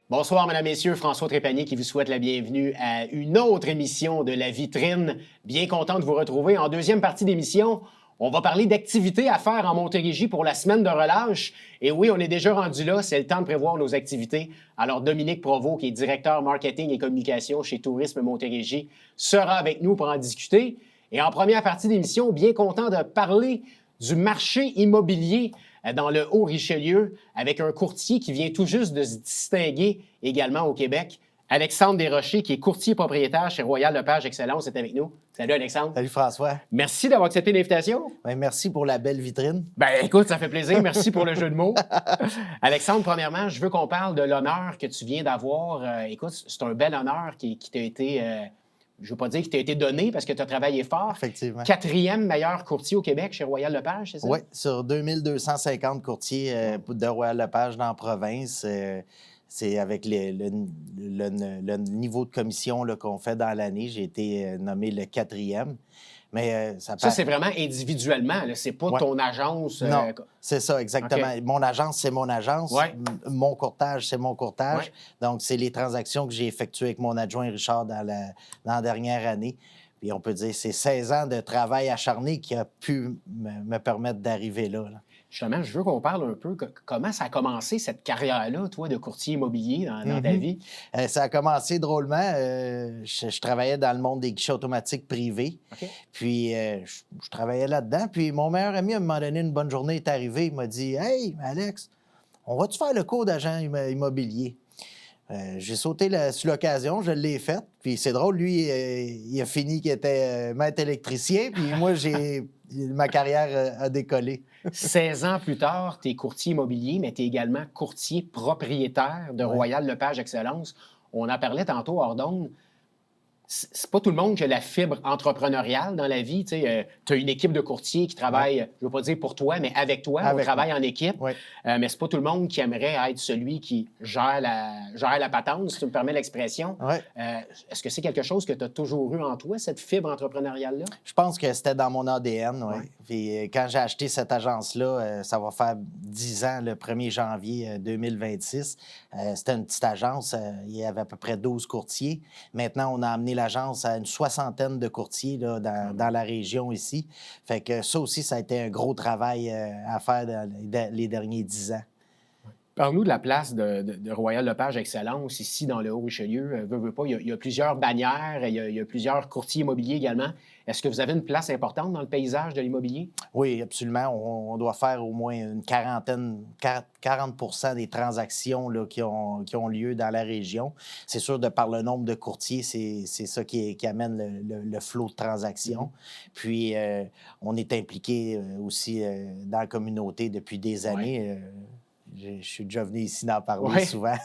Bonsoir, mesdames, messieurs. François Trépanier qui vous souhaite la bienvenue à une autre émission de La Vitrine. Bien content de vous retrouver. En deuxième partie d'émission, on va parler d'activités à faire en Montérégie pour la semaine de relâche. Et oui, on est déjà rendu là. C'est le temps de prévoir nos activités. Alors, Dominique Provost, qui est directeur marketing et communication chez Tourisme Montérégie, sera avec nous pour en discuter. Et en première partie d'émission, bien content de parler du marché immobilier dans le Haut-Richelieu avec un courtier qui vient tout juste de se distinguer également au Québec. Alexandre Desrochers, qui est courtier propriétaire chez Royal Lepage Excellence, est avec nous. Salut Alexandre. Salut François. Merci d'avoir accepté l'invitation. Bien, merci pour la belle vitrine. Ben écoute, ça fait plaisir. Merci pour le jeu de mots. Alexandre, premièrement, je veux qu'on parle de l'honneur que tu viens d'avoir. Écoute, c'est un bel honneur qui t'a été... je ne veux pas dire qu'il t'a été donné parce que tu as travaillé fort. Effectivement. 4e meilleur courtier au Québec chez Royal Lepage, c'est ça? Oui, sur 2250 courtiers de Royal Lepage dans la province. C'est avec le niveau de commission qu'on fait dans l'année. J'ai été nommé le 4e. Mais ça, c'est vraiment individuellement. C'est pas ton agence. Non, c'est ça, exactement. Okay. Mon agence, c'est mon agence. Ouais. Mon courtage, c'est mon courtage. Ouais. Donc, c'est les transactions que j'ai effectuées avec mon adjoint Richard dans la dernière année. Puis on peut dire que c'est 16 ans de travail acharné qui a pu me permettre d'arriver là. Justement, je veux qu'on parle un peu comment ça a commencé, cette carrière-là, toi, de courtier immobilier dans ta vie. Ça a commencé drôlement. Je travaillais dans le monde des guichets automatiques privés. Okay. Puis, je travaillais là-dedans. Puis, mon meilleur ami, à un moment donné, une bonne journée est arrivé. Il m'a dit « Hey, Alex, on va-tu faire le cours d'agent immobilier? » J'ai sauté sur l'occasion, je l'ai fait. Puis c'est drôle, lui, il a fini qu'il était maître électricien. Puis moi, ma carrière a décollé. 16 ans plus tard, tu es courtier immobilier, mais tu es également courtier propriétaire de Royal Lepage Excellence. On en parlait tantôt hors d'onde. C'est pas tout le monde qui a la fibre entrepreneuriale dans la vie. Tu as une équipe de courtiers qui travaille, je ne veux pas dire pour toi, mais avec toi. On travaille en équipe. Mais c'est pas tout le monde qui aimerait être celui qui gère la patente, si tu me permets l'expression. Est-ce que c'est quelque chose que tu as toujours eu en toi, cette fibre entrepreneuriale-là? Je pense que c'était dans mon ADN, oui. Puis quand j'ai acheté cette agence-là, ça va faire 10 ans, le 1er janvier 2026. C'était une petite agence. Il y avait à peu près 12 courtiers. Maintenant, on a amené l'agence à une 60aine de courtiers là, dans la région ici. Fait que ça aussi, ça a été un gros travail à faire dans les derniers 10 ans. Parle-nous de la place de Royal Lepage Excellence ici dans le Haut-Richelieu. Veux pas, il y a plusieurs bannières, il y a plusieurs courtiers immobiliers également. Est-ce que vous avez une place importante dans le paysage de l'immobilier? Oui, absolument. On doit faire au moins une 40% des transactions là, qui ont lieu dans la région. C'est sûr, de par le nombre de courtiers, c'est ça qui amène le flot de transactions. Puis, on est impliqué aussi dans la communauté depuis des années. Je suis déjà venu ici d'en parler souvent.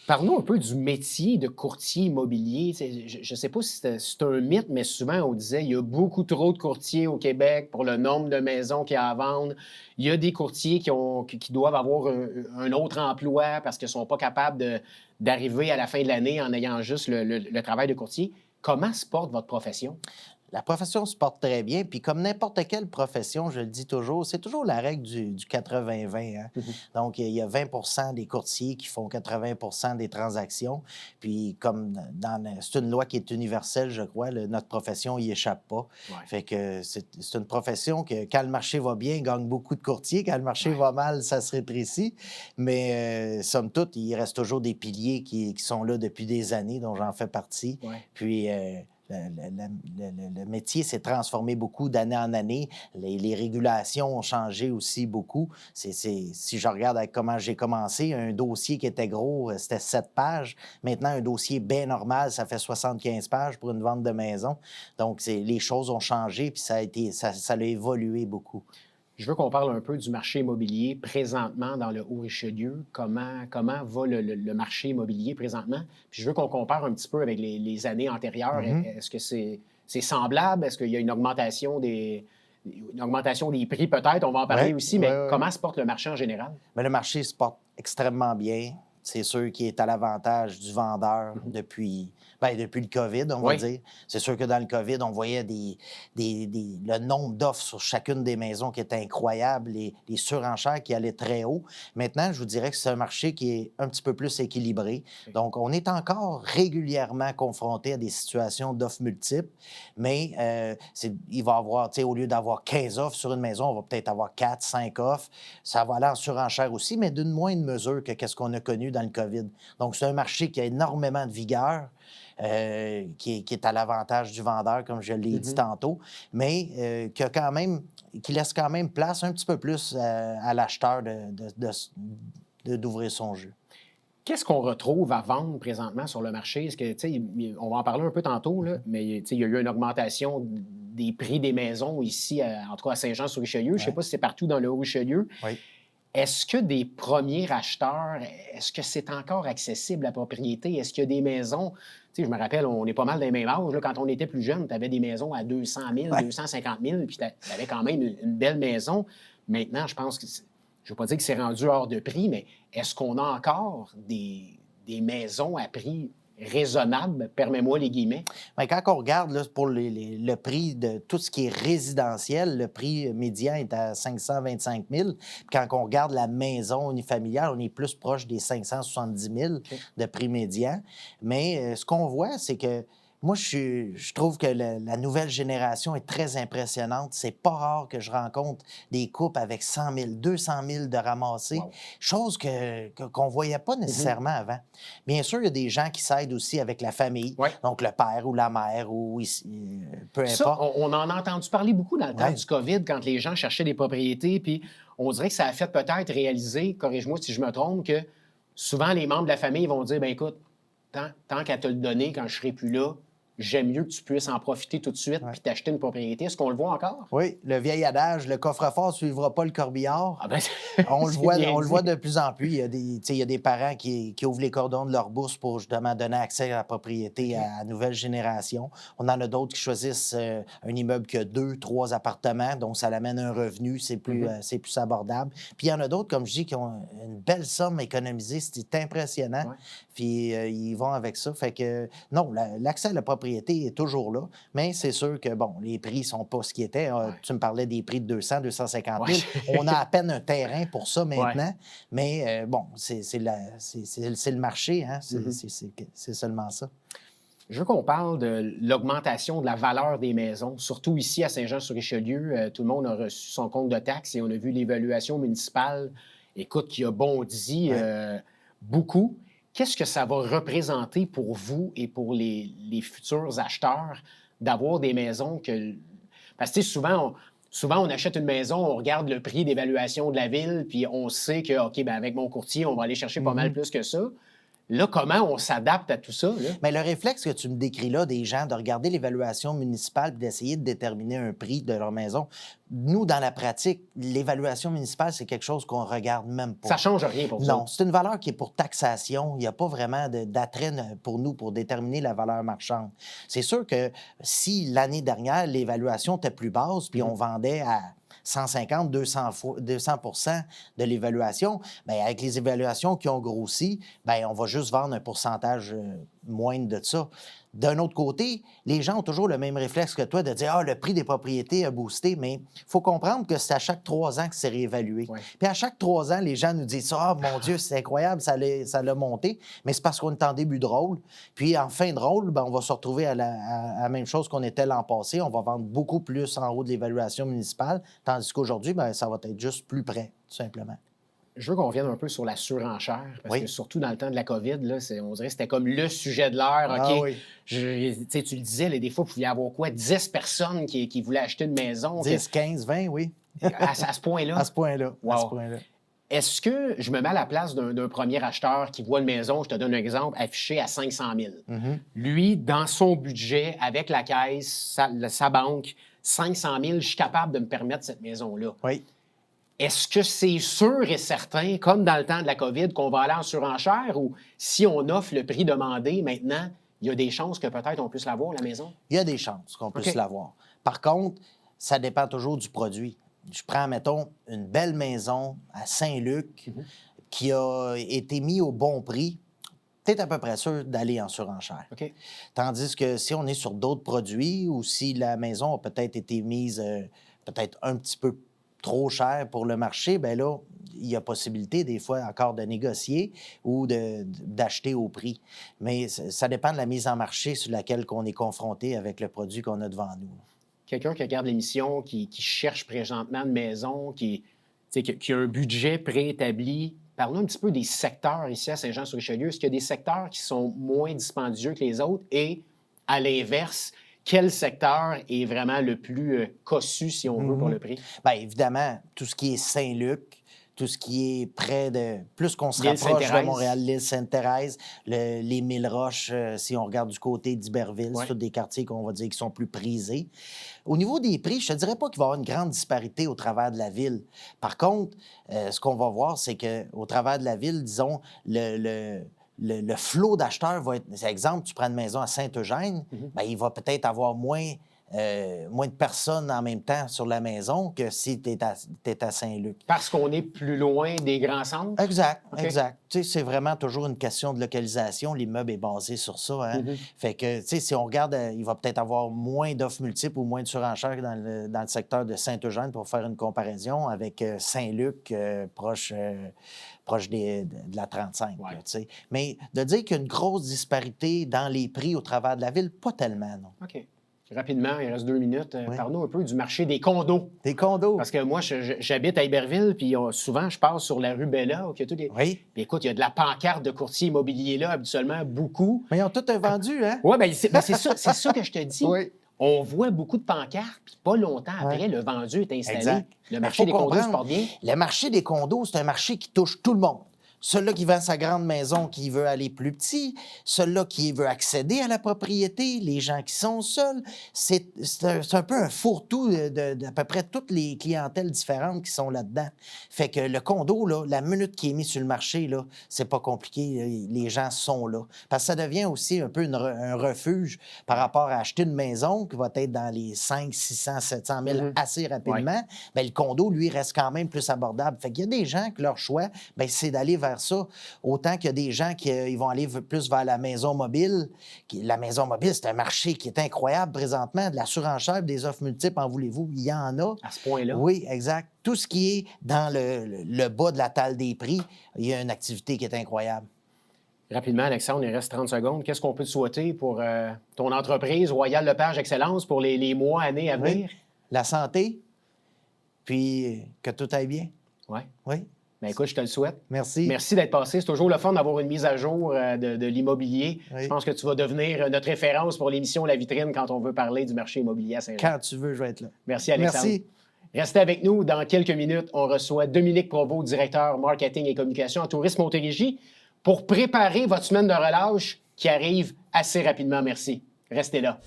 Parle-nous un peu du métier de courtier immobilier. Je ne sais pas si c'est un mythe, mais souvent, on disait qu'il y a beaucoup trop de courtiers au Québec pour le nombre de maisons qu'il y a à vendre. Il y a des courtiers qui doivent avoir un autre emploi parce qu'ils ne sont pas capables d'arriver à la fin de l'année en ayant juste le travail de courtier. Comment se porte votre profession? La profession se porte très bien, puis comme n'importe quelle profession, je le dis toujours, c'est toujours la règle du 80-20. Hein? Donc, il y a 20 des courtiers qui font 80 des transactions, puis comme c'est une loi qui est universelle, je crois, notre profession n'y échappe pas. Fait que c'est une profession que, quand le marché va bien, gagne beaucoup de courtiers, quand le marché va mal, ça se rétrécit, mais somme toute, il reste toujours des piliers qui sont là depuis des années, dont j'en fais partie, puis... Le métier s'est transformé beaucoup d'année en année. Les régulations ont changé aussi beaucoup. Si je regarde avec comment j'ai commencé, un dossier qui était gros, c'était 7 pages. Maintenant, un dossier bien normal, ça fait 75 pages pour une vente de maison. Donc, les choses ont changé, puis ça a évolué beaucoup. Je veux qu'on parle un peu du marché immobilier présentement dans le Haut-Richelieu. Comment va le marché immobilier présentement? Puis je veux qu'on compare un petit peu avec les années antérieures. Est-ce que c'est semblable? Est-ce qu'il y a une augmentation des prix peut-être? On va en parler aussi, mais comment se porte le marché en général? Mais le marché se porte extrêmement bien. c'est sûr qu'il est à l'avantage du vendeur depuis le COVID, on va dire. C'est sûr que dans le COVID, on voyait le nombre d'offres sur chacune des maisons qui était incroyable, les surenchères qui allaient très haut. Maintenant, je vous dirais que c'est un marché qui est un petit peu plus équilibré. Donc, on est encore régulièrement confronté à des situations d'offres multiples, mais il va y avoir, au lieu d'avoir 15 offres sur une maison, on va peut-être avoir 4, 5 offres. Ça va aller en surenchère aussi, mais d'une moindre mesure que ce qu'on a connu dans le COVID. Donc, c'est un marché qui a énormément de vigueur, qui est à l'avantage du vendeur, comme je l'ai dit tantôt, mais qui laisse quand même place un petit peu plus à l'acheteur d'ouvrir son jeu. Qu'est-ce qu'on retrouve à vendre présentement sur le marché? Est-ce que, on va en parler un peu tantôt, là, mais il y a eu une augmentation des prix des maisons ici, en tout cas à Saint-Jean-sur-Richelieu. Je ne sais pas si c'est partout dans le Haut-Richelieu. Oui. Est-ce que des premiers acheteurs, est-ce que c'est encore accessible la propriété? Est-ce qu'il y a des maisons? Je me rappelle, on est pas mal dans les mêmes âges. Là, quand on était plus jeune, tu avais des maisons à 200 000, 250 000, puis tu avais quand même une belle maison. Maintenant, je pense que, je ne veux pas dire que c'est rendu hors de prix, mais est-ce qu'on a encore des maisons à prix raisonnable, permets-moi les guillemets? Bien, quand on regarde là, pour le prix de tout ce qui est résidentiel, le prix médian est à 525 000. Puis quand on regarde la maison unifamiliale, on est plus proche des 570 000 de prix médian. Mais ce qu'on voit, c'est que moi, je trouve que la nouvelle génération est très impressionnante. C'est pas rare que je rencontre des couples avec 100 000, 200 000 de ramassés, chose qu'on voyait pas nécessairement avant. Bien sûr, il y a des gens qui s'aident aussi avec la famille, donc le père ou la mère, ou peu importe. Ça, on en a entendu parler beaucoup dans le temps du COVID, quand les gens cherchaient des propriétés, puis on dirait que ça a fait peut-être réaliser, corrige-moi si je me trompe, que souvent les membres de la famille vont dire, bien écoute, tant qu'à te le donner quand je serai plus là, j'aime mieux que tu puisses en profiter tout de suite puis t'acheter une propriété. Est-ce qu'on le voit encore? Oui, le vieil adage, le coffre-fort ne suivra pas le corbillard. Ah ben, on le voit de plus en plus. Il y a des parents qui ouvrent les cordons de leur bourse pour justement donner accès à la propriété à la nouvelle génération. On en a d'autres qui choisissent un immeuble qui a 2, 3 appartements, donc ça l'amène un revenu, c'est plus abordable. Puis il y en a d'autres, comme je dis, qui ont une belle somme économisée. C'est impressionnant. Puis ils vont avec ça. Fait que non, l'accès à la propriété est toujours là, mais c'est sûr que, bon, les prix ne sont pas ce qu'ils étaient. Tu me parlais des prix de 200, 250 000. On a à peine un terrain pour ça maintenant, mais bon, c'est le marché, hein? C'est seulement ça. Je veux qu'on parle de l'augmentation de la valeur des maisons, surtout ici à Saint-Jean-sur-Richelieu. Tout le monde a reçu son compte de taxes et on a vu l'évaluation municipale, écoute, qui a bondi beaucoup. Qu'est-ce que ça va représenter pour vous et pour les futurs acheteurs d'avoir des maisons que... Parce que souvent, on achète une maison, on regarde le prix d'évaluation de la ville, puis on sait que, OK, bien, avec mon courtier, on va aller chercher pas mal plus que ça. Là, comment on s'adapte à tout ça? Là? Mais le réflexe que tu me décris là, des gens, de regarder l'évaluation municipale et d'essayer de déterminer un prix de leur maison, nous, dans la pratique, l'évaluation municipale, c'est quelque chose qu'on regarde même pas. Ça ne change rien pour vous? Non, c'est une valeur qui est pour taxation. Il n'y a pas vraiment d'attrait pour nous pour déterminer la valeur marchande. C'est sûr que si l'année dernière, l'évaluation était plus basse, puis on vendait à 150, 200 de l'évaluation, bien, avec les évaluations qui ont grossi, bien, on va juste vendre un pourcentage moindre de ça. D'un autre côté, les gens ont toujours le même réflexe que toi de dire « Ah, le prix des propriétés a boosté », mais il faut comprendre que c'est à chaque 3 ans que c'est réévalué. Puis à chaque 3 ans, les gens nous disent « Ah, mon Dieu, c'est incroyable, ça l'a monté », mais c'est parce qu'on est en début de rôle. Puis en fin de rôle, bien, on va se retrouver à la même chose qu'on était l'an passé. On va vendre beaucoup plus en haut de l'évaluation municipale, tandis qu'aujourd'hui, bien, ça va être juste plus près, tout simplement. Je veux qu'on revienne un peu sur la surenchère, parce que surtout dans le temps de la COVID, là, on dirait que c'était comme le sujet de l'heure. OK, tu le disais, là, des fois, il pouvait y avoir quoi? 10 personnes qui voulaient acheter une maison. 10, 15, 20, oui. À ce point-là? À ce point-là. Wow. À ce point-là. Est-ce que je me mets à la place d'un premier acheteur qui voit une maison, je te donne un exemple, affichée à 500 000. Lui, dans son budget, avec la caisse, sa banque, 500 000, je suis capable de me permettre cette maison-là. Oui. Est-ce que c'est sûr et certain, comme dans le temps de la COVID, qu'on va aller en surenchère ou si on offre le prix demandé maintenant, il y a des chances que peut-être on puisse l'avoir, la maison? Il y a des chances qu'on puisse l'avoir. Par contre, ça dépend toujours du produit. Je prends, mettons, une belle maison à Saint-Luc, qui a été mis au bon prix, tu es à peu près sûr d'aller en surenchère. OK. Tandis que si on est sur d'autres produits ou si la maison a peut-être été mise peut-être un petit peu trop cher pour le marché, bien là, il y a possibilité des fois encore de négocier ou d'acheter au prix. Mais ça dépend de la mise en marché sur laquelle on est confronté avec le produit qu'on a devant nous. Quelqu'un qui regarde l'émission, qui cherche présentement une maison, qui a un budget préétabli, parlons un petit peu des secteurs ici à Saint-Jean-sur-Richelieu. Est-ce qu'il y a des secteurs qui sont moins dispendieux que les autres? Et à l'inverse, quel secteur est vraiment le plus cossu, si on veut, pour le prix? Bien, évidemment, tout ce qui est Saint-Luc, tout ce qui est près de... Plus qu'on se L'île rapproche de Sainte-Thérèse. Montréal, l'île Sainte-Thérèse, les Mille-Roches, si on regarde du côté d'Iberville, Ouais. c'est tous des quartiers qu'on va dire qui sont plus prisés. Au niveau des prix, je ne te dirais pas qu'il va y avoir une grande disparité au travers de la ville. Par contre, ce qu'on va voir, c'est qu'au travers de la ville, disons, le flot d'acheteurs va être... Exemple, tu prends une maison à Saint-Eugène, bien, il va peut-être avoir moins de personnes en même temps sur la maison que si tu es à Saint-Luc. Parce qu'on est plus loin des grands centres? Exact, OK. exact. Tu sais, c'est vraiment toujours une question de localisation. L'immeuble est basé sur ça. Hein? Fait que, tu sais, si on regarde, il va peut-être avoir moins d'offres multiples ou moins de surenchères dans le secteur de Saint-Eugène pour faire une comparaison avec Saint-Luc, proche de la 35. Ouais. Là, tu sais. Mais de dire qu'il y a une grosse disparité dans les prix au travers de la ville, pas tellement, non. OK. Rapidement, il reste 2 minutes. Oui. Parle-nous un peu du marché des condos. Des condos. Parce que moi, j'habite à Iberville, puis souvent, je passe sur la rue Bella. Où il y a tous les... Oui. Puis écoute, il y a de la pancarte de courtier immobilier là, habituellement, beaucoup. Mais ils ont tout vendu, hein? Oui, bien, c'est ça que je te dis. Oui. On voit beaucoup de pancartes, puis pas longtemps après, Ouais. le vendu est installé. Exact. Le Mais marché faut des condos se comprendre, porte bien. Le marché des condos, c'est un marché qui touche tout le monde. Celui-là qui vend sa grande maison, qui veut aller plus petit, celui-là qui veut accéder à la propriété, les gens qui sont seuls. C'est un peu un fourre-tout d'à peu près toutes les clientèles différentes qui sont là-dedans. Fait que le condo, là, la minute qu'il est mis sur le marché, là, c'est pas compliqué. Les gens sont là. Parce que ça devient aussi un peu un refuge par rapport à acheter une maison qui va être dans les 500, 600, 700 000 assez rapidement. Bien, le condo, lui, reste quand même plus abordable. Fait qu'il y a des gens que leur choix, bien, c'est d'aller vers ça. Autant qu'il y a des gens qui ils vont aller plus vers la maison mobile. La maison mobile, c'est un marché qui est incroyable présentement. De la surenchère, des offres multiples, en voulez-vous, il y en a. À ce point-là. Oui, exact. Tout ce qui est dans le bas de la table des prix, il y a une activité qui est incroyable. Rapidement, Alexandre, il reste 30 secondes. Qu'est-ce qu'on peut te souhaiter pour ton entreprise Royal Lepage Excellence pour les mois, années à venir? La santé, puis que tout aille bien. Oui. Oui. Bien, écoute, je te le souhaite. Merci. Merci d'être passé. C'est toujours le fun d'avoir une mise à jour de l'immobilier. Oui. Je pense que tu vas devenir notre référence pour l'émission La Vitrine quand on veut parler du marché immobilier à Saint-Jean. Quand tu veux, je vais être là. Merci, Alexandre. Merci. Restez avec nous. Dans quelques minutes, on reçoit Dominique Provost, directeur marketing et communication à Tourisme Montérégie, pour préparer votre semaine de relâche qui arrive assez rapidement. Merci. Restez là.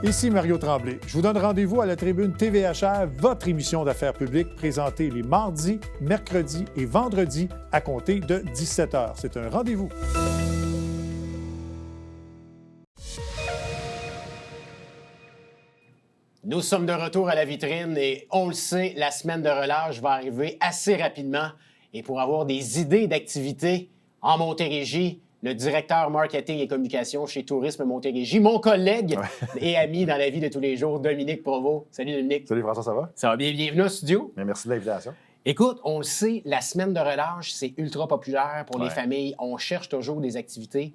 Ici Mario Tremblay. Je vous donne rendez-vous à la tribune TVHR, votre émission d'affaires publiques présentée les mardis, mercredis et vendredis à compter de 17h. C'est un rendez-vous. Nous sommes de retour à la vitrine et on le sait, la semaine de relâche va arriver assez rapidement. Et pour avoir des idées d'activités en Montérégie, le directeur marketing et communication chez Tourisme Montérégie, mon collègue et ami dans la vie de tous les jours, Dominique Provost. Salut Dominique. Salut François, ça va? Ça va bien, bienvenue au studio. Bien, merci de l'invitation. Écoute, on le sait, la semaine de relâche, c'est ultra populaire pour les Ouais. familles. On cherche toujours des activités.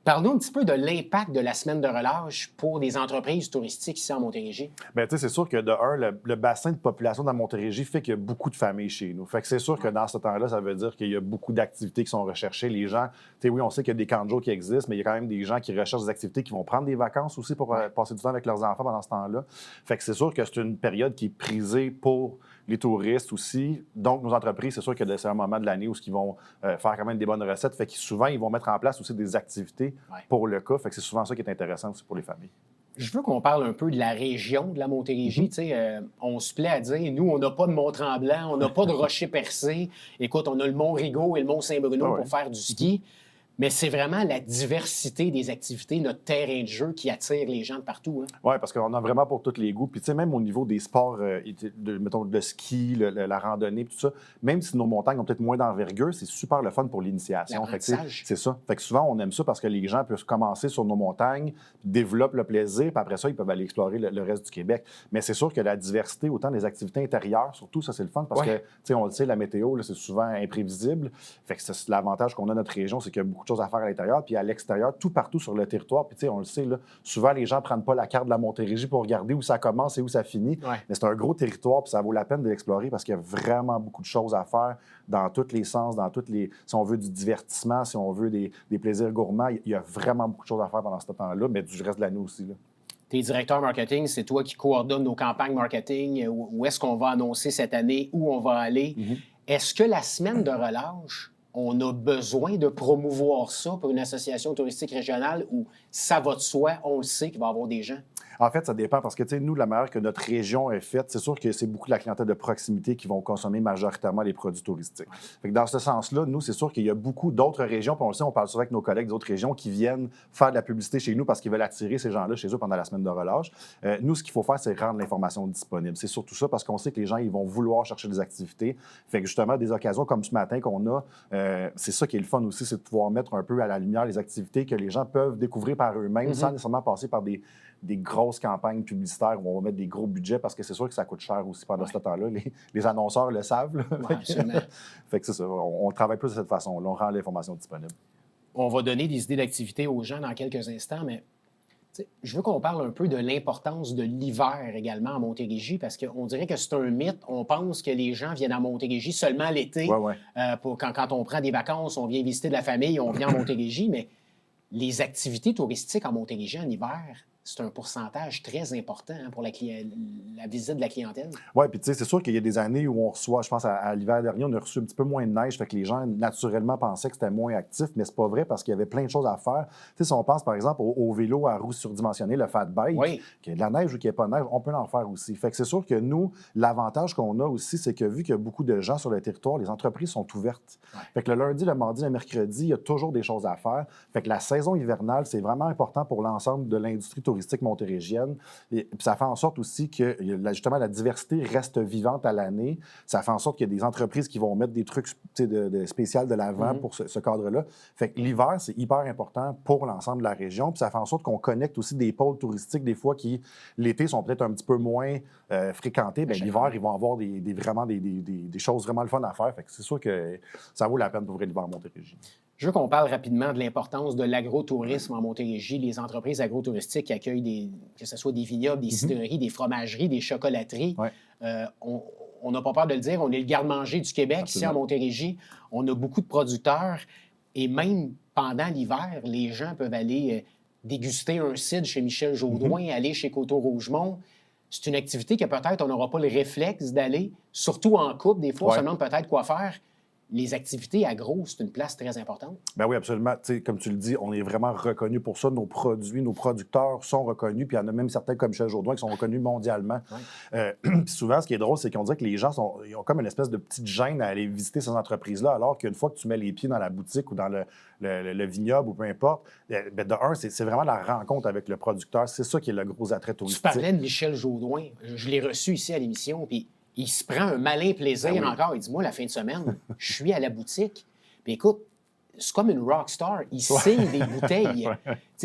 Parle-nous un petit peu de l'impact de la semaine de relâche pour des entreprises touristiques ici en Montérégie. Bien, tu sais, c'est sûr que de un, le bassin de population dans Montérégie fait qu'il y a beaucoup de familles chez nous. Fait que c'est sûr que dans ce temps-là, ça veut dire qu'il y a beaucoup d'activités qui sont recherchées. Les gens, tu sais, oui, on sait qu'il y a des camps de jour qui existent, mais il y a quand même des gens qui recherchent des activités, qui vont prendre des vacances aussi pour passer du temps avec leurs enfants pendant ce temps-là. Fait que c'est sûr que c'est une période qui est prisée pour les touristes aussi. Donc, nos entreprises, c'est sûr que c'est un moment de l'année où ils vont faire quand même des bonnes recettes. Fait que souvent, ils vont mettre en place aussi des activités pour le cas. Fait que c'est souvent ça qui est intéressant aussi pour les familles. Je veux qu'on parle un peu de la région de la Montérégie. Tu sais, on se plaît à dire, nous, on n'a pas de Mont-Tremblant, on n'a pas de Rocher-Percé. Écoute, on a le Mont-Rigaud et le Mont-Saint-Bruno pour faire du ski. Mais c'est vraiment la diversité des activités, notre terrain de jeu qui attire les gens de partout. Hein? Oui, parce qu'on a vraiment pour tous les goûts. Puis, tu sais, même au niveau des sports, mettons, le ski, la randonnée, tout ça, même si nos montagnes ont peut-être moins d'envergure, c'est super le fun pour l'initiation. Fait que, tu sais, c'est ça. Fait que souvent, on aime ça parce que les gens peuvent commencer sur nos montagnes, développent le plaisir, puis après ça, ils peuvent aller explorer le reste du Québec. Mais c'est sûr que la diversité, autant des activités intérieures, surtout, ça, c'est le fun parce que, tu sais, on le sait, la météo, là, c'est souvent imprévisible. Fait que c'est l'avantage qu'on a dans notre région, c'est qu'il y a beaucoup de choses à faire à l'intérieur, puis à l'extérieur, tout partout sur le territoire. Puis, tu sais, on le sait, là, souvent, les gens ne prennent pas la carte de la Montérégie pour regarder où ça commence et où ça finit. Mais c'est un gros territoire, puis ça vaut la peine de l'explorer parce qu'il y a vraiment beaucoup de choses à faire dans tous les sens, si on veut du divertissement, si on veut des plaisirs gourmands, il y a vraiment beaucoup de choses à faire pendant ce temps-là, mais du reste de l'année aussi, là. Tes directeurs marketing, c'est toi qui coordonnes nos campagnes marketing, où est-ce qu'on va annoncer cette année, où on va aller. Est-ce que la semaine de relâche, on a besoin de promouvoir ça pour une association touristique régionale où ça va de soi, on le sait qu'il va y avoir des gens? En fait, ça dépend parce que, tu sais, nous, la manière que notre région est faite, c'est sûr que c'est beaucoup de la clientèle de proximité qui vont consommer majoritairement les produits touristiques. Fait que dans ce sens-là, nous, c'est sûr qu'il y a beaucoup d'autres régions, puis on le sait, on parle souvent avec nos collègues d'autres régions qui viennent faire de la publicité chez nous parce qu'ils veulent attirer ces gens-là chez eux pendant la semaine de relâche. Nous, ce qu'il faut faire, c'est rendre l'information disponible. C'est surtout ça parce qu'on sait que les gens, ils vont vouloir chercher des activités. Fait que justement, des occasions comme ce matin qu'on a, c'est ça qui est le fun aussi, c'est de pouvoir mettre un peu à la lumière les activités que les gens peuvent découvrir par eux-mêmes sans nécessairement passer par des grosses campagnes publicitaires où on va mettre des gros budgets parce que c'est sûr que ça coûte cher aussi pendant ce temps-là. Les annonceurs le savent. Là. Fait que c'est ça. On travaille plus de cette façon-là. On rend l'information disponible. On va donner des idées d'activités aux gens dans quelques instants, mais je veux qu'on parle un peu de l'importance de l'hiver également à Montérégie parce qu'on dirait que c'est un mythe. On pense que les gens viennent à Montérégie seulement l'été. Quand on prend des vacances, on vient visiter de la famille, on vient à Montérégie, mais les activités touristiques en Montérégie en hiver, c'est un pourcentage très important pour la visite de la clientèle. Oui, puis tu sais, c'est sûr qu'il y a des années où on reçoit, je pense à l'hiver dernier, on a reçu un petit peu moins de neige, fait que les gens naturellement pensaient que c'était moins actif, mais c'est pas vrai parce qu'il y avait plein de choses à faire. Tu sais, si on pense par exemple au vélo à roues surdimensionnées, le fat bike, qu'il y a de la neige ou qu'il n'y a pas de neige, on peut en faire aussi. Fait que c'est sûr que nous, l'avantage qu'on a aussi, c'est que vu qu'il y a beaucoup de gens sur le territoire, les entreprises sont ouvertes. Fait que le lundi, le mardi, le mercredi, il y a toujours des choses à faire. Fait que la saison hivernale, c'est vraiment important pour l'ensemble de l'industrie touristique montérégienne. Et puis ça fait en sorte aussi que justement la diversité reste vivante à l'année. Ça fait en sorte qu'il y a des entreprises qui vont mettre des trucs spéciaux de l'avant pour ce cadre-là. Fait que l'hiver, c'est hyper important pour l'ensemble de la région. Puis ça fait en sorte qu'on connecte aussi des pôles touristiques des fois qui, l'été, sont peut-être un petit peu moins fréquentés. Bien, l'hiver, ils vont avoir vraiment des choses vraiment le fun à faire. Fait que c'est sûr que ça vaut la peine d'ouvrir l'hiver à Montérégie. Je veux qu'on parle rapidement de l'importance de l'agrotourisme en Montérégie, les entreprises agrotouristiques qui accueillent que ce soit des vignobles, des cidreries, des fromageries, des chocolateries. On n'a pas peur de le dire, on est le garde-manger du Québec. Absolument. Ici, en Montérégie, on a beaucoup de producteurs et même pendant l'hiver, les gens peuvent aller déguster un cidre chez Michel Jaudoin, aller chez Coteau-Rougemont. C'est une activité que peut-être on n'aura pas le réflexe d'aller, surtout en couple. Des fois, on se demande peut-être quoi faire. Les activités agro, c'est une place très importante. Ben oui, absolument. T'sais, comme tu le dis, on est vraiment reconnu pour ça. Nos produits, nos producteurs sont reconnus. Puis il y en a même certains comme Michel Jaudoin qui sont reconnus mondialement. Puis souvent, ce qui est drôle, c'est qu'on dirait que les gens ils ont comme une espèce de petite gêne à aller visiter ces entreprises-là, alors qu'une fois que tu mets les pieds dans la boutique ou dans le vignoble ou peu importe, ben de un, c'est vraiment la rencontre avec le producteur. C'est ça qui est le gros attrait touristique. Tu parlais de Michel Jaudoin. Je l'ai reçu ici à l'émission, puis il se prend un malin plaisir encore. Il dit, moi, la fin de semaine, je suis à la boutique. Puis écoute, c'est comme une rock star. Il signe des bouteilles.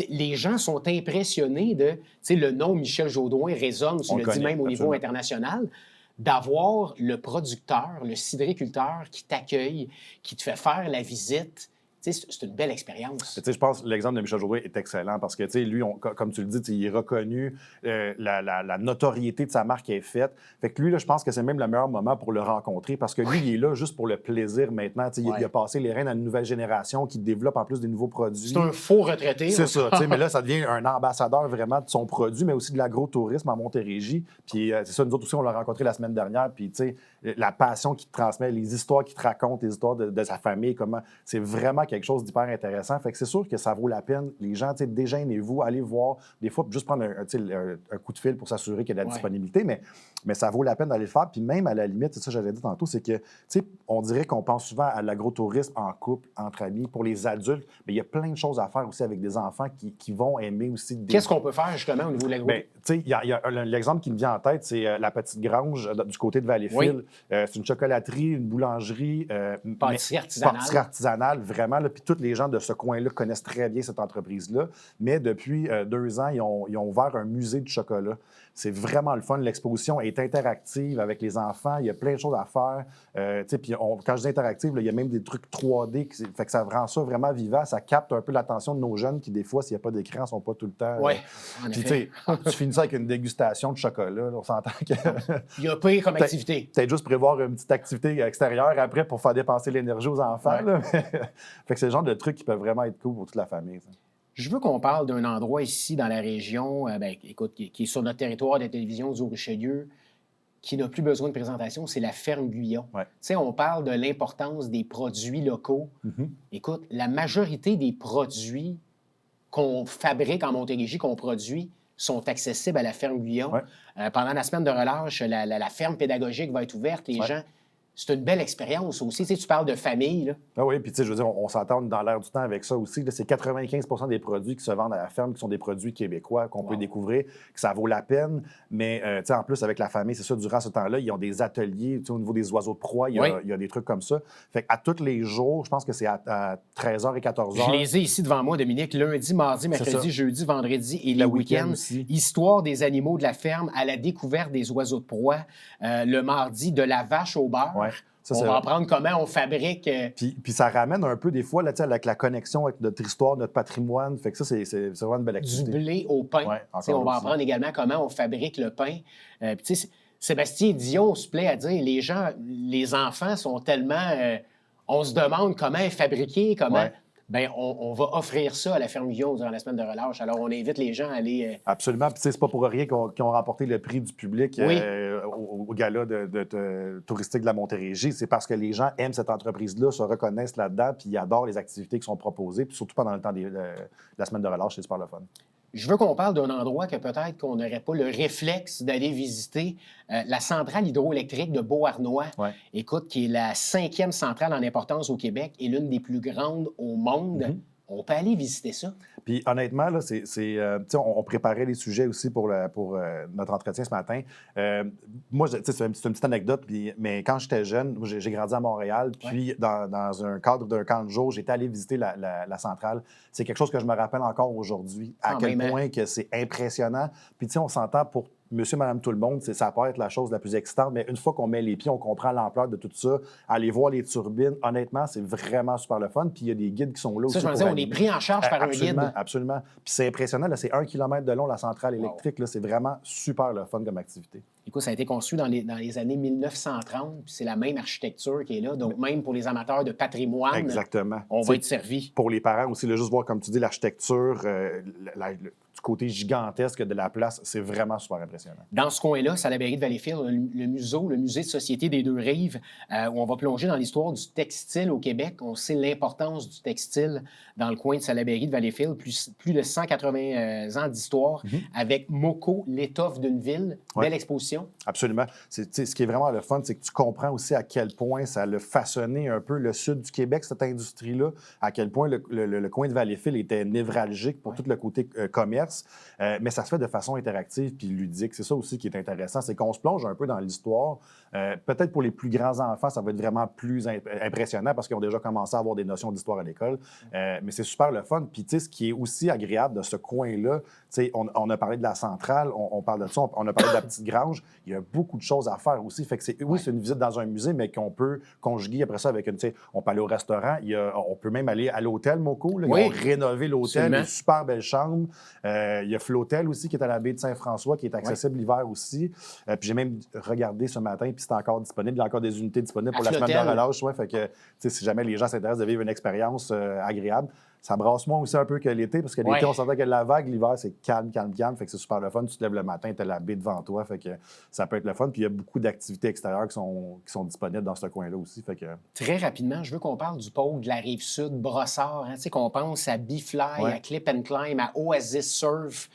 Les gens sont impressionnés de... Le nom Michel Jaudoin résonne, tu le dis même au niveau international, d'avoir le producteur, le cidriculteur qui t'accueille, qui te fait faire la visite. C'est une belle expérience. Je pense que l'exemple de Michel Jaudoin est excellent parce que lui, comme tu le dis, il est reconnu, la notoriété de sa marque est faite. Fait que lui, là, je pense que c'est même le meilleur moment pour le rencontrer parce que lui, il est là juste pour le plaisir maintenant. Il a passé les rênes à une nouvelle génération qui développe en plus des nouveaux produits. C'est un faux retraité. C'est ça. Mais là, ça devient un ambassadeur vraiment de son produit, mais aussi de l'agrotourisme en Montérégie. Puis c'est ça, nous autres aussi, on l'a rencontré la semaine dernière. Puis la passion qu'il te transmet, les histoires qu'il te raconte, les histoires de sa famille, comment c'est vraiment quelque quelque chose d'hyper intéressant. Fait que c'est sûr que ça vaut la peine. Les gens, déjeunez-vous, allez voir. Des fois, juste prendre un coup de fil pour s'assurer qu'il y a de la disponibilité, mais ça vaut la peine d'aller le faire. Puis même à la limite, c'est ça que j'avais dit tantôt, c'est que, on dirait qu'on pense souvent à l'agro-tourisme en couple, entre amis, pour les adultes, mais il y a plein de choses à faire aussi avec des enfants qui vont aimer aussi. Qu'est-ce qu'on peut faire justement au niveau de l'agro? Bien, il y a l'exemple qui me vient en tête, c'est la Petite Grange du côté de Valleyfield. C'est une chocolaterie, une boulangerie. Pâtisserie artisanale. Pâtisserie artisanale, vraiment. Puis tous les gens de ce coin-là connaissent très bien cette entreprise-là. Mais depuis 2 ans, ils ont ouvert un musée du chocolat. C'est vraiment le fun. L'exposition est interactive avec les enfants. Il y a plein de choses à faire. Puis quand je dis interactive, il y a même des trucs 3D. Fait que ça rend ça vraiment vivant. Ça capte un peu l'attention de nos jeunes qui, des fois, s'il n'y a pas d'écran, ne sont pas tout le temps... Oui, Puis, tu finis ça avec une dégustation de chocolat. Là, on s'entend que... Il y a pire comme activité. Peut-être juste prévoir une petite activité extérieure après pour faire dépenser l'énergie aux enfants. Là. Fait que c'est le genre de trucs qui peuvent vraiment être cool pour toute la famille. Ça. Je veux qu'on parle d'un endroit ici dans la région, écoute, qui est sur notre territoire de télévision du Richelieu, qui n'a plus besoin de présentation, c'est la ferme Guyon. Ouais. Tu sais, on parle de l'importance des produits locaux. Mm-hmm. Écoute, la majorité des produits qu'on fabrique en Montérégie, qu'on produit, sont accessibles à la ferme Guyon. Ouais. Pendant la semaine de relâche, la ferme pédagogique va être ouverte. Les gens... C'est une belle expérience aussi. Tu sais, tu parles de famille, là. Ah oui, puis tu sais, je veux dire, on s'entend dans l'air du temps avec ça aussi. Là, c'est 95 des produits qui se vendent à la ferme qui sont des produits québécois qu'on peut découvrir, que ça vaut la peine. Mais tu sais, en plus, avec la famille, c'est ça, durant ce temps-là, ils ont des ateliers, tu sais, au niveau des oiseaux de proie, il y a des trucs comme ça. Fait qu'à tous les jours, je pense que c'est à 13h et 14h. Je les ai ici devant moi, Dominique, lundi, mardi, mercredi, jeudi, vendredi et les week-ends. Histoire des animaux de la ferme à la découverte des oiseaux de proie. Le mardi, de la vache au beurre. Ouais. Ça, on va apprendre comment on fabrique. Puis ça ramène un peu, des fois, là, avec la connexion avec notre histoire, notre patrimoine. Fait que ça, c'est vraiment une belle activité. Du blé au pain. Ouais, on va apprendre également comment on fabrique le pain. Puis, tu sais, Sébastien Dion se plaît à dire les gens, les enfants sont tellement. On se demande comment est fabriqué, comment. Ouais. Bien, on va offrir ça à la ferme Guyon durant la semaine de relâche. Alors, on invite les gens à aller... Absolument. Puis, c'est pas pour rien qu'ils ont remporté le prix du public au gala touristique de la Montérégie. C'est parce que les gens aiment cette entreprise-là, se reconnaissent là-dedans, puis ils adorent les activités qui sont proposées, puis surtout pendant le temps de la semaine de relâche, c'est super le fun. Je veux qu'on parle d'un endroit que peut-être qu'on n'aurait pas le réflexe d'aller visiter, la centrale hydroélectrique de Beauharnois. Ouais. Écoute, qui est la 5e centrale en importance au Québec et l'une des plus grandes au monde. Mm-hmm. On peut aller visiter ça. Puis honnêtement, là, on préparait les sujets aussi pour notre entretien ce matin. Moi, c'est une petite anecdote, mais quand j'étais jeune, j'ai grandi à Montréal, puis dans un cadre d'un camp de jour, j'étais allé visiter la centrale. C'est quelque chose que je me rappelle encore aujourd'hui, à quel point que c'est impressionnant. Puis on s'entend pour monsieur, madame, tout le monde, ça peut être la chose la plus excitante, mais une fois qu'on met les pieds, on comprend l'ampleur de tout ça. Aller voir les turbines, honnêtement, c'est vraiment super le fun. Puis il y a des guides qui sont là aussi. Ça, je me disais, on est pris en charge par un guide. Absolument. Puis c'est impressionnant. Là, c'est 1 kilomètre de long, la centrale électrique. Là, c'est vraiment super le fun comme activité. Écoute, ça a été conçu dans les années 1930, puis c'est la même architecture qui est là. Donc, même pour les amateurs de patrimoine, exactement. On va être servi. Pour les parents aussi, juste voir, comme tu dis, l'architecture, du côté gigantesque de la place, c'est vraiment super impressionnant. Dans ce coin-là, Salaberry de Valleyfield, le musée de Société des Deux-Rives, où on va plonger dans l'histoire du textile au Québec. On sait l'importance du textile dans le coin de Salaberry de Valleyfield, plus de 180 ans d'histoire, avec Moco, l'étoffe d'une ville. Belle exposition. Absolument. Ce qui est vraiment le fun, c'est que tu comprends aussi à quel point ça a façonné un peu le sud du Québec, cette industrie-là, à quel point le coin de Valleyfield était névralgique pour tout le côté commerce, mais ça se fait de façon interactive puis ludique. C'est ça aussi qui est intéressant, c'est qu'on se plonge un peu dans l'histoire. Peut-être pour les plus grands enfants, ça va être vraiment plus impressionnant parce qu'ils ont déjà commencé à avoir des notions d'histoire à l'école, mais c'est super le fun. Puis ce qui est aussi agréable de ce coin-là, on a parlé de la centrale, on parle de ça, on a parlé de la petite grange. Il y a beaucoup de choses à faire aussi. Fait que c'est une visite dans un musée, mais qu'on peut conjuguer après ça avec on peut aller au restaurant, on peut même aller à l'hôtel Moco. Là, ils ont rénové l'hôtel, une super belle chambre. Il y a Flotel aussi qui est à la baie de Saint-François, qui est accessible l'hiver aussi. Puis j'ai même regardé ce matin, puis c'est encore disponible. Il y a encore des unités disponibles pour la semaine de relâche. Ouais, fait que si jamais les gens s'intéressent de vivre une expérience agréable, ça brasse moins aussi un peu que l'été, parce que l'été, on s'entend que la vague, l'hiver, c'est calme. Fait que c'est super le fun. Tu te lèves le matin, tu as la baie devant toi. Fait que ça peut être le fun. Puis il y a beaucoup d'activités extérieures qui sont disponibles dans ce coin-là aussi. Fait que... Très rapidement, je veux qu'on parle du pôle de la Rive-Sud, Brossard. Hein, tu sais, qu'on pense à B-Fly, à Clip and Climb, à Oasis Surf.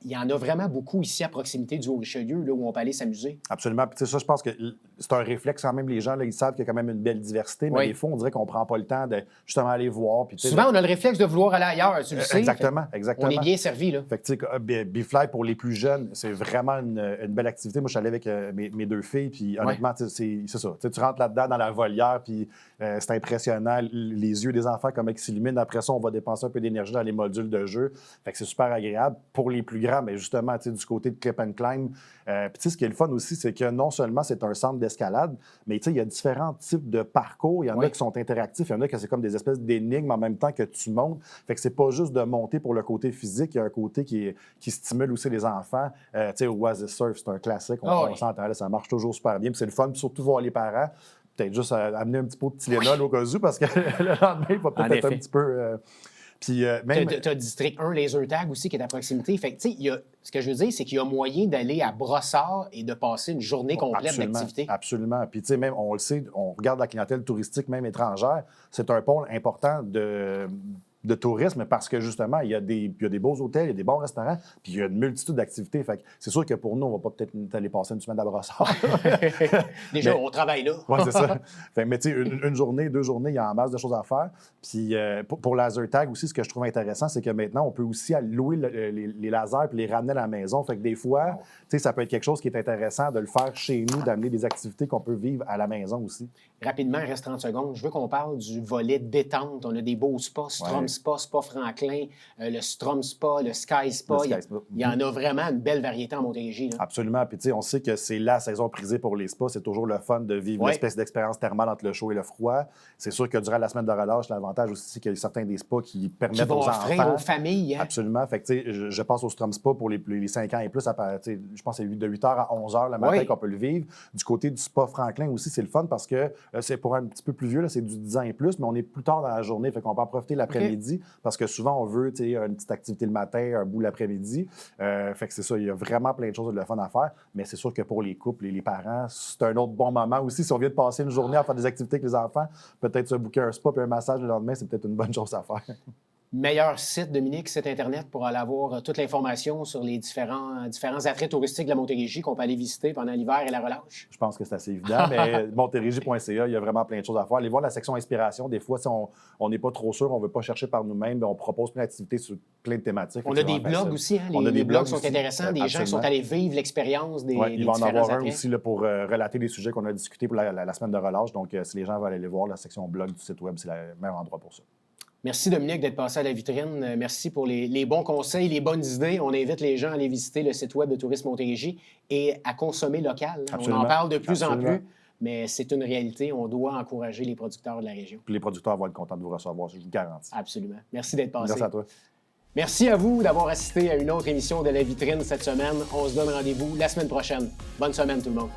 Il y en a vraiment beaucoup ici à proximité du Haut-Richelieu, là, où on peut aller s'amuser. Absolument. Puis ça, je pense que c'est un réflexe quand même. Les gens, là, ils savent qu'il y a quand même une belle diversité, mais des fois, on dirait qu'on ne prend pas le temps de justement aller voir. Puis, souvent, on a le réflexe de vouloir aller ailleurs, tu le sais. Exactement. On est bien servi, là. Fait que, tu sais, B-Fly, pour les plus jeunes, c'est vraiment une belle activité. Moi, je suis allé avec mes deux filles, puis honnêtement, c'est ça. Tu rentres là-dedans dans la volière, puis c'est impressionnant. Les yeux des enfants, comment ils s'illuminent. Après ça, on va dépenser un peu d'énergie dans les modules de jeu. Fait que c'est super agréable. Pour les plus grands, mais justement, du côté de Clip and Climb. Puis ce qui est le fun aussi, c'est que non seulement c'est un centre d'escalade, mais il y a différents types de parcours. Il y en a qui sont interactifs, il y en a qui c'est comme des espèces d'énigmes en même temps que tu montes. Fait que c'est pas juste de monter pour le côté physique, il y a un côté qui stimule aussi les enfants. Tu sais, Oasis Surf, c'est un classique, on s'entend, ça marche toujours super bien. Puis c'est le fun, puis surtout voir les parents. Peut-être juste amener un petit pot de Tylenol au cas où, parce que le lendemain, il va peut-être être un petit peu... Puis, même... Tu as District 1 Laser Tag aussi qui est à proximité. Fait que, tu sais, ce que je veux dire, c'est qu'il y a moyen d'aller à Brossard et de passer une journée complète d'activité. Absolument. Puis, tu sais, même, on le sait, on regarde la clientèle touristique, même étrangère, c'est un pôle important de tourisme parce que, justement, il y a des beaux hôtels, il y a des bons restaurants, puis il y a une multitude d'activités. Fait que c'est sûr que pour nous, on va pas peut-être aller passer une semaine à Brossard. Déjà, on travaille là. Oui, c'est ça. Fait, mais tu sais, une journée, 2 journées, il y a en masse de choses à faire. Puis pour Laser Tag aussi, ce que je trouve intéressant, c'est que maintenant, on peut aussi louer les lasers puis les ramener à la maison. Fait que des fois, tu sais, ça peut être quelque chose qui est intéressant de le faire chez nous, d'amener des activités qu'on peut vivre à la maison aussi. Rapidement, il reste 30 secondes. Je veux qu'on parle du volet détente. On a des beaux spas, Strom Spa, Spa Franklin, le Strom Spa, le Sky Spa. Il y en a vraiment une belle variété en Montérégie. Là. Absolument. Puis, tu sais, on sait que c'est la saison prisée pour les spas. C'est toujours le fun de vivre une espèce d'expérience thermale entre le chaud et le froid. C'est sûr que durant la semaine de relâche, l'avantage aussi, c'est qu'il y a certains des spas qui permettent aux enfants. Aux familles. Hein? Absolument. Fait que, tu sais, je pense au Strom Spa pour les 5 ans et plus. Je pense que c'est de 8h à 11h le matin qu'on peut le vivre. Du côté du Spa Franklin aussi, c'est le fun parce que c'est pour un petit peu plus vieux, là, c'est du 10 ans et plus, mais on est plus tard dans la journée. Fait qu'on peut en profiter l'après-midi parce que souvent, on veut une petite activité le matin, un bout l'après-midi. Fait que c'est ça, il y a vraiment plein de choses de le fun à faire. Mais c'est sûr que pour les couples et les parents, c'est un autre bon moment aussi. Si on vient de passer une journée à faire des activités avec les enfants, peut-être se booker un spa et un massage le lendemain, c'est peut-être une bonne chose à faire. Meilleur site, Dominique, site Internet pour aller avoir toute l'information sur les différents attraits touristiques de la Montérégie qu'on peut aller visiter pendant l'hiver et la relâche? Je pense que c'est assez évident, mais montérégie.ca, il y a vraiment plein de choses à faire. Allez voir la section inspiration. Des fois, si on n'est pas trop sûr, on ne veut pas chercher par nous-mêmes, on propose plein d'activités sur plein de thématiques. On a des blogs aussi. Hein? Les blogs sont intéressants. Des gens qui sont allés vivre l'expérience des il va en différents avoir attraits. Un aussi là, pour relater les sujets qu'on a discutés pour la semaine de relâche. Donc, si les gens veulent aller les voir, la section blog du site web, c'est le meilleur endroit pour ça. Merci, Dominique, d'être passé à la vitrine. Merci pour les bons conseils, les bonnes idées. On invite les gens à aller visiter le site web de Tourisme Montérégie et à consommer local. Absolument. On en parle de plus en plus, mais c'est une réalité. On doit encourager les producteurs de la région. Puis les producteurs vont être contents de vous recevoir, je vous garantis. Absolument. Merci d'être passé. Merci à toi. Merci à vous d'avoir assisté à une autre émission de La Vitrine cette semaine. On se donne rendez-vous la semaine prochaine. Bonne semaine, tout le monde.